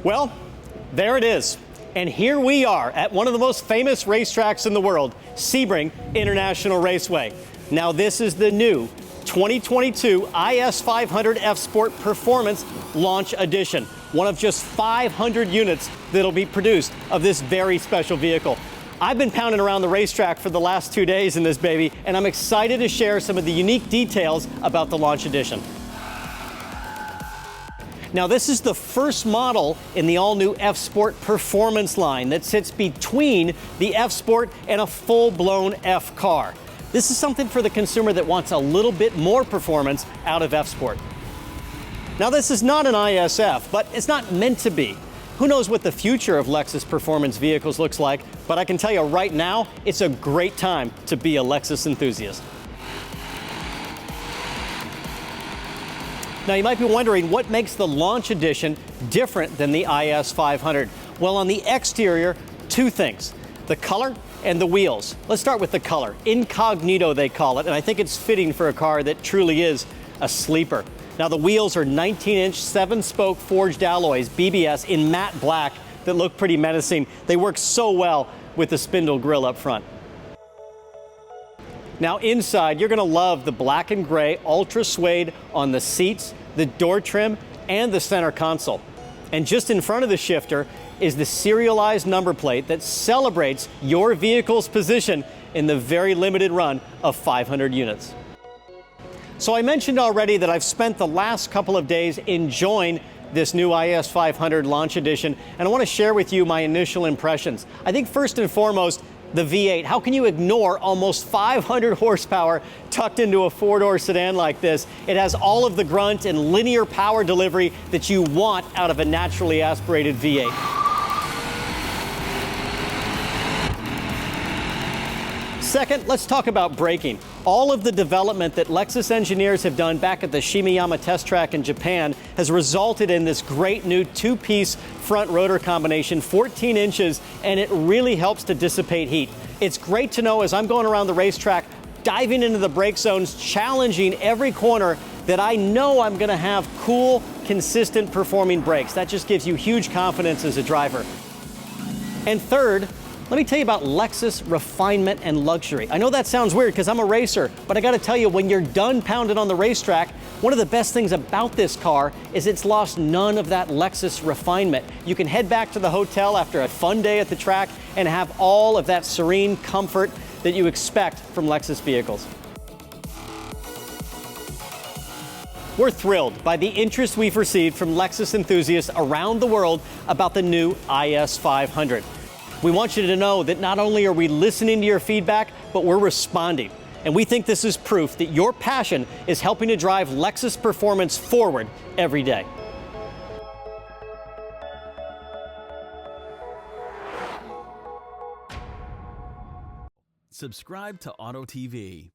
Well, there it is. And here we are at one of the most famous racetracks in the world, Sebring International Raceway. Now this is the new 2022 IS 500 F Sport Performance Launch Edition, one of just 500 units that'll be produced of this very special vehicle. I've been pounding around the racetrack for the last 2 days in this baby, and I'm excited to share some of the unique details about the Launch Edition. Now this is the first model in the all-new F Sport Performance line that sits between the F Sport and a full-blown F car. This is something for the consumer that wants a little bit more performance out of F Sport. Now this is not an ISF, but it's not meant to be. Who knows what the future of Lexus performance vehicles looks like, but I can tell you right now, it's a great time to be a Lexus enthusiast. Now you might be wondering what makes the Launch Edition different than the IS 500. Well, on the exterior, two things: the color and the wheels. Let's start with the color. Incognito, they call it, and I think it's fitting for a car that truly is a sleeper. Now the wheels are 19-inch 7-spoke forged alloys, BBS, in matte black that look pretty menacing. They work so well with the spindle grille up front. Now inside, you're gonna love the Black and Gray Ultrasuede on the seats, the door trim, and the center console. And just in front of the shifter is the serialized number plate that celebrates your vehicle's position in the very limited run of 500 units. So I mentioned already that I've spent the last couple of days enjoying this new IS 500 Launch Edition, and I want to share with you my initial impressions. I think first and foremost, the V8. How can you ignore almost 500 horsepower tucked into a four-door sedan like this? It has all of the grunt and linear power delivery that you want out of a naturally aspirated V8. Second, let's talk about braking. All of the development that Lexus engineers have done back at the Shimeyama test track in Japan has resulted in this great new two-piece front rotor combination, 14 inches, and it really helps to dissipate heat. It's great to know as I'm going around the racetrack, diving into the brake zones, challenging every corner, that I know I'm gonna have cool, consistent performing brakes. That just gives you huge confidence as a driver. And third, let me tell you about Lexus Refinement and Luxury. I know that sounds weird because I'm a racer, but I gotta tell you, when you're done pounding on the racetrack, one of the best things about this car is it's lost none of that Lexus refinement. You can head back to the hotel after a fun day at the track and have all of that serene comfort that you expect from Lexus vehicles. We're thrilled by the interest we've received from Lexus enthusiasts around the world about the new IS 500. We want you to know that not only are we listening to your feedback, but we're responding. And we think this is proof that your passion is helping to drive Lexus performance forward every day. Subscribe to Auto TV.